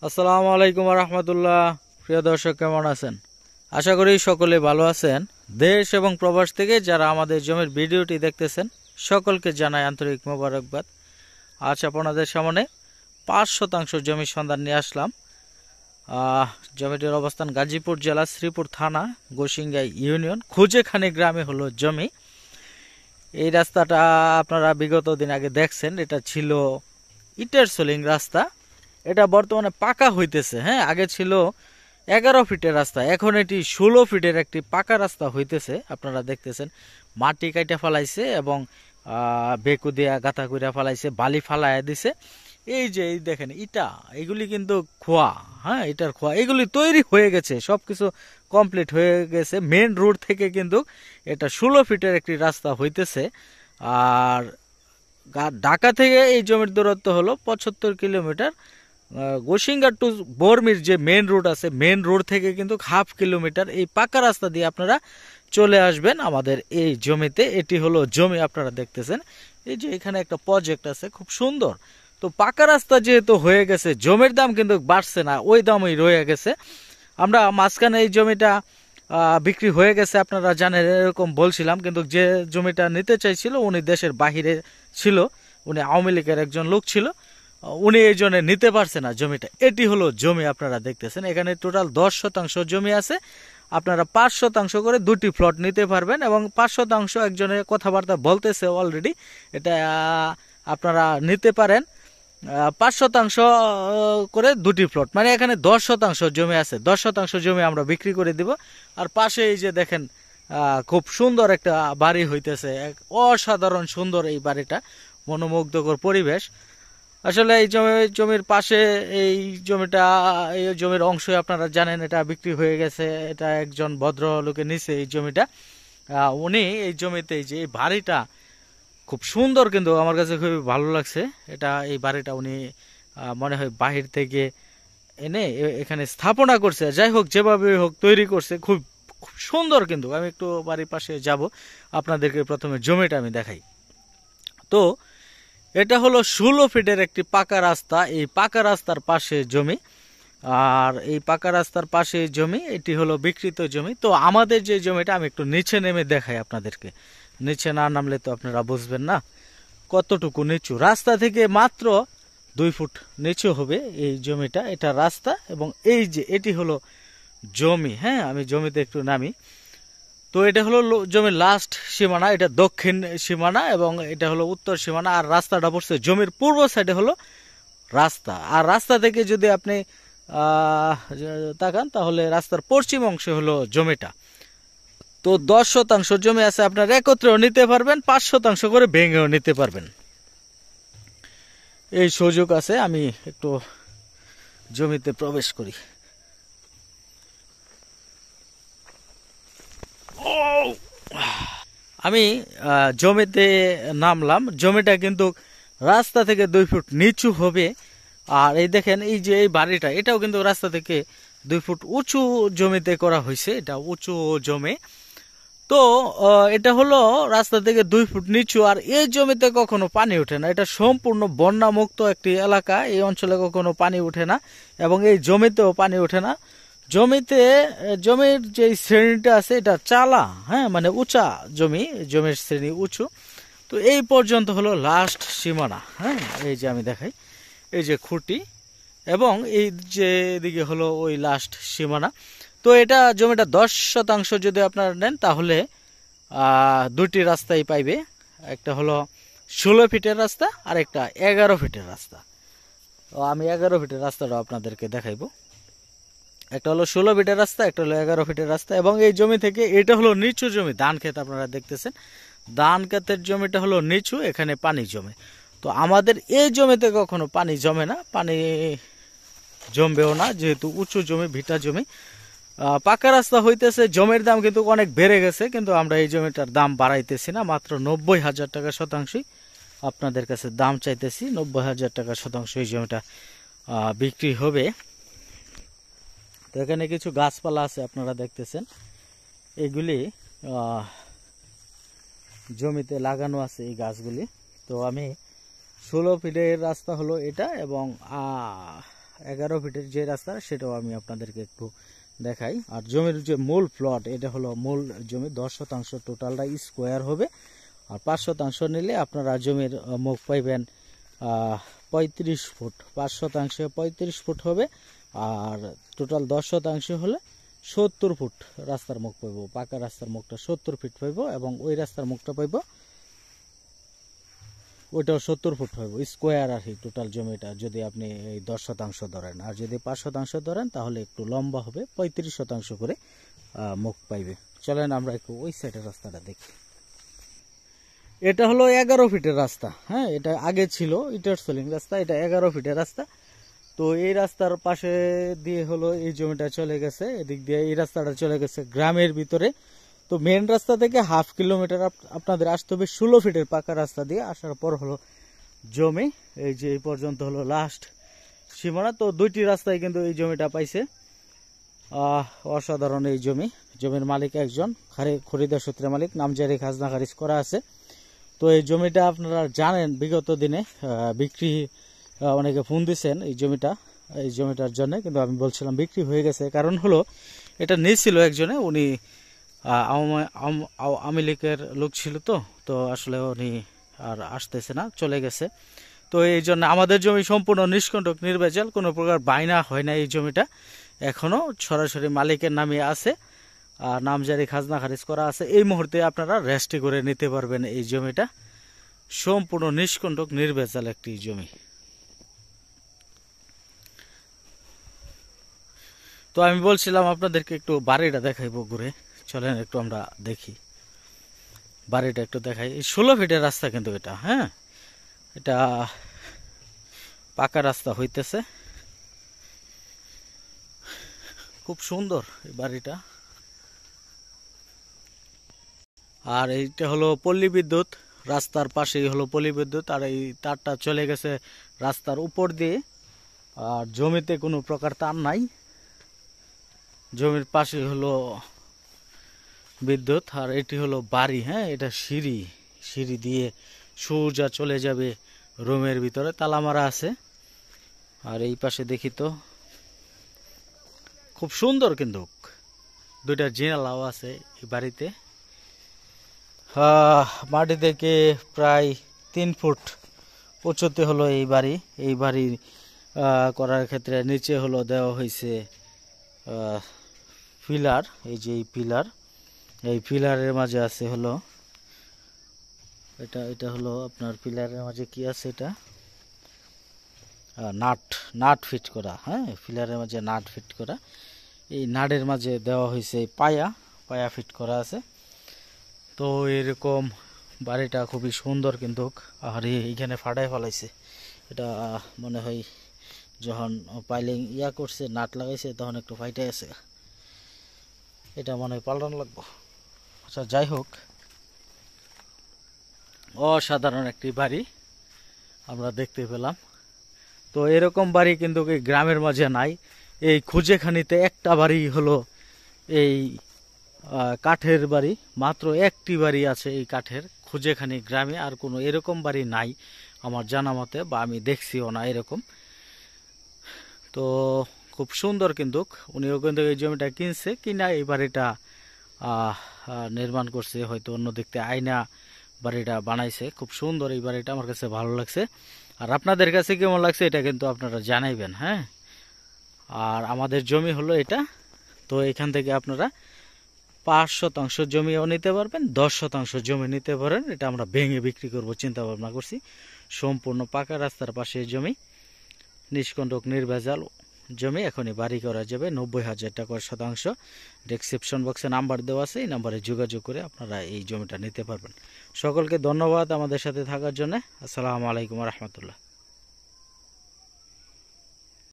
আসসালামু আলাইকুম রহমতুল্লাহ। প্রিয় দর্শক, কেমন আছেন? আশা করি সকলে ভালো আছেন। দেশ এবং প্রবাস থেকে যারা আমাদের জমির ভিডিওটি দেখতেছেন সকলকে জানাই আন্তরিক মোবারকবাদ। আজ আপনাদের সামনে ৫% জমির সন্ধান নিয়ে আসলাম। জমিটির অবস্থান গাজীপুর জেলা শ্রীপুর থানা গোসিঙ্গাই ইউনিয়ন খুজেখানি গ্রামে হলো জমি। এই রাস্তাটা আপনারা বিগত দিন আগে দেখছেন, এটা ছিল ইটের সোলিং রাস্তা। এটা বর্তমানে পাকা হইতেছে। হ্যাঁ, আগে ছিল 11 ফিটের রাস্তা, এখন এটি 16 ফিটের একটি পাকা রাস্তা হইতেছে। আপনারা দেখতেছেন মাটি কাইটা ফেলাইছে এবং বেকু দিয়া গাঁথা কইরা ফেলাইছে, বালি ফালাইয়া দিছে। এই যে এই দেখেন ইটা, এগুলি কিন্তু খোয়া, হ্যাঁ এটার খোয়া, এগুলি তৈরি হয়ে গেছে, সবকিছু কমপ্লিট হয়ে গেছে। মেন রোড থেকে কিন্তু এটা 16 ফিটের একটি রাস্তা হইতেছে। আর ঢাকা থেকে এই জমির দূরত্ব হলো 75 কিলোমিটার। গোসিঙ্গা টু বর্মির যে মেন রোড আছে, মেন রোড থেকে কিন্তু 1/2 কিলোমিটার এই পাকা রাস্তা দিয়ে আপনারা চলে আসবেন আমাদের এই জমিতে। এটি হলো জমি, আপনারা দেখতেছেন। এই যে এখানে একটা প্রজেক্ট আছে, খুব সুন্দর। তো পাকা রাস্তা যেহেতু হয়ে গেছে, জমির দাম কিন্তু বাড়ছে না, ওই দামই রয়ে গেছে। আমরা মাঝখানে এই জমিটা বিক্রি হয়ে গেছে, আপনারা জানেন, এরকম বলছিলাম। কিন্তু যে জমিটা নিতে চাইছিল উনি দেশের বাহিরে ছিল, উনি আওয়ামী লীগের একজন লোক ছিল, উনি এই জন্য নিতে পারছে না জমিটা। এটি হলো জমি, আপনারা দেখতেছেন। এখানে টোটাল 10% জমি আছে। আপনারা 5% করে দুটি প্লট নিতে পারবেন এবং 5% একজনের কথাবার্তা বলতেছে অলরেডি। এটা আপনারা নিতে পারেন। 5% করে দুটি প্লট, মানে এখানে 10% জমি আছে। 10% জমি আমরা বিক্রি করে দিব। আর পাশে এই যে দেখেন খুব সুন্দর একটা বাড়ি হইতেছে, অসাধারণ সুন্দর এই বাড়িটা, মনোমুগ্ধকর পরিবেশ। আসলে এই জমির পাশে এই জমিটা, এই জমির অংশ আপনারা জানেন এটা বিক্রি হয়ে গেছে। এটা একজন ভদ্রলোকে নিছে এই জমিটা। উনি এই জমিতে এই যে এই বাড়িটা খুব সুন্দর, কিন্তু আমার কাছে খুবই ভালো লাগছে। এটা এই বাড়িটা উনি মনে হয় বাহির থেকে এনে এখানে স্থাপনা করছে। যাই হোক, যেভাবে হোক তৈরি করছে, খুব খুব সুন্দর। কিন্তু আমি একটু বাড়ির পাশে যাব, আপনাদেরকে প্রথমে জমিটা আমি দেখাই। তো এটা হলো 16 ফিটের একটি পাকা রাস্তা। এই পাকা রাস্তার পাশে জমি, আর এই পাকা রাস্তার পাশে জমি, এটি হলো বিক্রিত জমি। তো আমাদের যে জমিটা, আমি একটু নিচে নেমে দেখাই আপনাদেরকে। নিচে না নামলে তো আপনারা বুঝবেন না কতটুকু নিচু। রাস্তা থেকে মাত্র 2 ফুট নিচু হবে এই জমিটা, এটা রাস্তা। এবং এই যে এটি হলো জমি। হ্যাঁ, আমি জমিতে একটু নামি। তো এটা হলো জমির লাস্ট সীমানা, এটা দক্ষিণ সীমানা এবং এটা হলো উত্তর সীমানা। আর রাস্তাটা পড়ছে জমির পূর্ব সাইডে হলো রাস্তা। আর রাস্তা থেকে যদি আপনি তাকান, তাহলে রাস্তার পশ্চিম অংশে হলো জমিটা। তো 10% জমি আছে, আপনার একত্রেও নিতে পারবেন, 5% করে ভেঙেও নিতে পারবেন, এই সুযোগ আছে। আমি একটু জমিতে প্রবেশ করি। আমি জমিতে নামলাম। জমিটা কিন্তু রাস্তা থেকে 2 ফুট নিচু হবে। আর এই দেখেন, এই যে এই বাড়িটা, এটাও কিন্তু রাস্তা থেকে 2 ফুট উঁচু জমিতে করা হয়েছে। এটা উঁচু জমি। তো এটা হলো রাস্তা থেকে 2 ফুট নিচু। আর এই জমিতে কখনো পানি ওঠে না, এটা সম্পূর্ণ বন্যামুক্ত একটি এলাকা। এই অঞ্চলে কখনো পানি ওঠে না এবং এই জমিতেও পানি ওঠে না। জমির যে শ্রেণীটা আছে এটা চালা, হ্যাঁ, মানে উঁচা জমি, জমির শ্রেণী উঁচু। তো এই পর্যন্ত হলো লাস্ট সীমানা। হ্যাঁ, এই যে আমি দেখাই, এই যে খুঁটি এবং এই যে দিকে হলো ওই লাস্ট সীমানা। তো এটা জমিটা 10% যদি আপনারা নেন, তাহলে দুটি রাস্তাই পাইবে। একটা হলো 16 ফিটের রাস্তা আর একটা 11 ফিটের রাস্তা। তো আমি 11 ফিটের রাস্তাটা আপনাদেরকে দেখাইবো। একটা হলো 16 ফিটের রাস্তা, একটা হলো 11 ফিটের রাস্তা। এবং এই জমি থেকে, এটা হলো নিচু জমি, ধান ক্ষেত আপনারা দেখতেছেন। ধান ক্ষেতের জমিটা হলো নিচু, এখানে পানি জমে। তো আমাদের এই জমিতে কখনো পানি জমে না, পানি জমবেও না, যেহেতু উঁচু জমি, ভিটা জমি। পাকা রাস্তা হইতেছে। জমির দাম কিন্তু অনেক বেড়ে গেছে, কিন্তু আমরা এই জমিটার দাম বাড়াইতেছি না। মাত্র 90,000 টাকা শতাংশই আপনাদের কাছে দাম চাইতেছি। 90,000 টাকা শতাংশ এই জমিটা বিক্রি হবে। তো এখানে কিছু গাছপালা আছে, আপনারা দেখতেছেন। এগুলি জমিতে লাগানো আছে এই গাছগুলি। তো আমি 16 ফিটের রাস্তা হলো এটা এবং 11 ফিটের যে রাস্তা সেটাও আমি আপনাদেরকে একটু দেখাই। আর জমির যে মূল প্লট, এটা হলো মূল জমি, 10% টোটালটা স্কোয়ার হবে। আর 5% নিলে আপনারা জমির মুখ পাইবেন 35 ফুট, 5% 35 ফুট হবে। আর টোটাল 10% হলে 70 ফুট রাস্তার মুখ পাইব। পাকা রাস্তার মুখটা 70 ফিট পাইব এবং ওই রাস্তার মুখটা পাইব ওইটাও 70 ফুট হইব স্কোয়ার আর কি টোটাল জমিটা, যদি আপনি এই 10% ধরেন। আর যদি 5% ধরেন তাহলে একটু লম্বা হবে, 35% করে মুখ পাইবে। চলেন আমরা একটু ওই সাইডের রাস্তাটা দেখি। এটা হলো 11 ফিটের রাস্তা। হ্যাঁ, এটা আগে ছিল ইটার সোলিং রাস্তা, এটা 11 ফিটের রাস্তা। তো এই রাস্তার পাশে দিয়ে হলো এই জমিটা চলে গেছে, এদিক দিয়ে এই রাস্তাটা চলে গেছে গ্রামের ভিতরে। তো মেন রাস্তা থেকে হাফ কিলোমিটার আপনাদের আসতে হবে 16 ফিটের পাকা রাস্তা দিয়ে। আসার পর হলো জমি, এই যে এই পর্যন্ত হলো লাস্ট সীমানা। তো দুইটি রাস্তায় কিন্তু এই জমিটা পাইছে। অসাধারণ এই জমি। জমির মালিক একজন, খরিদার সূত্রে মালিক, নামজারি খাজনা খারিজ করা আছে। তো এই জমিটা আপনারা জানেন বিগত দিনে বিক্রি, অনেকে ফোন দিচ্ছেন এই জমিটার জন্য, কিন্তু আমি বলছিলাম বিক্রি হয়ে গেছে। কারণ হলো এটা নিয়েছিল একজনে, উনি আওয়ামী লীগের লোক ছিল। তো আসলে উনি আর আসতেছে না, চলে গেছে। তো এই জন্য আমাদের জমি সম্পূর্ণ নিষ্কণ্টক নির্ভেজাল, কোনো প্রকার বায়না হয় না। এই জমিটা এখনো সরাসরি মালিকের নামে আছে, নামজারি খাজনা খারিজ করা আছে। এই মুহূর্তে আপনারা রেজিস্ট্রি করে নিতে পারবেন। এই জমিটা সম্পূর্ণ নিষ্কণ্টক নির্ভেজাল একটি জমি। তো আমি বলছিলাম আপনাদেরকে একটু বাড়িটা দেখাইবো ঘুরে, চলেন একটু আমরা দেখি বাড়িটা একটু দেখাই। 16 ফিটের রাস্তা কিন্তু এটা, হ্যাঁ, এটা পাকা রাস্তা হইতেছে। খুব সুন্দর এই বাড়িটা। আর এইটা হলো পল্লী বিদ্যুৎ, রাস্তার পাশেই হলো পল্লী বিদ্যুৎ। আর এই তারটা চলে গেছে রাস্তার উপর দিয়ে। আর জমিতে কোনো প্রকার তার নাই, জমির পাশে হলো বিদ্যুৎ। আর এটি হলো বাড়ি, হ্যাঁ, এটা সিঁড়ি দিয়ে সোজা চলে যাবে রুমের ভিতরে, তালা মারা আছে। আর এই পাশে দেখি তো খুব সুন্দর, কিন্তু দুইটা জিনালাও আছে এই বাড়িতে। মাটি থেকে প্রায় 3 ফুট উঁচুতে হলো এই বাড়ি করার ক্ষেত্রে নিচে হলো দেওয়া হয়েছে পিলার। এই যে এই পিলারের মাঝে আছে হলো এটা হলো আপনার পিলারের মাঝে কি আছে, এটা নাট ফিট করা। হ্যাঁ, পিলারের মাঝে নাট ফিট করা। এই নাটের মাঝে দেওয়া হয়েছে পায়া ফিট করা আছে। তো এরকম বাড়িটা খুবই সুন্দর কিন্তু। আর এইখানে ফাটাই ফেলাইছে, এটা মনে হয় যখন পাইলিং করছে, নাট লাগাইছে, তখন একটু ফাইটে আছে। এটা মনে হয় পাল্টানো লাগবো। আচ্ছা, যাই হোক, অসাধারণ একটি বাড়ি আমরা দেখতে পেলাম। তো এরকম বাড়ি কিন্তু গ্রামের মাঝে নাই। এই খুঁজেখানিতে একটা বাড়ি হলো এই কাঠের বাড়ি, মাত্র একটি বাড়ি আছে এই কাঠের খুঁজেখানি গ্রামে। আর কোনো এরকম বাড়ি নাই আমার জানা মতে, বা আমি দেখছিও না এরকম। তো খুব সুন্দর কিন্তু, উনিও কিন্তু এই জমিটা কিনছে, কিনা এই বাড়িটা নির্মাণ করছে, হয়তো অন্য দিকতে আয়না বাড়িটা বানাইছে। খুব সুন্দর এই বাড়িটা, আমার কাছে ভালো লাগছে। আর আপনাদের কাছে কেমন লাগছে এটা কিন্তু আপনারা জানাইবেন। হ্যাঁ, আর আমাদের জমি হলো এটা। তো এখান থেকে আপনারা 5% জমিও নিতে পারবেন, 10% জমি নিতে পারেন। এটা আমরা ভেঙে বিক্রি করব চিন্তা ভাবনা করছি। সম্পূর্ণ পাকা রাস্তার পাশে জমি, নিষ্কণ্টক নির্ভেজাল জমি। এখনই বাড়ি করা যাবে 90,000 টাকার শতাংশ। ডেসক্রিপশন বক্সে নাম্বার দেওয়া আছে, এই নাম্বারে যোগাযোগ করে আপনারা এই জমিটা নিতে পারবেন। সকলকে ধন্যবাদ আমাদের সাথে থাকার জন্য। আসসালামু আলাইকুম রহমতুল্লাহ।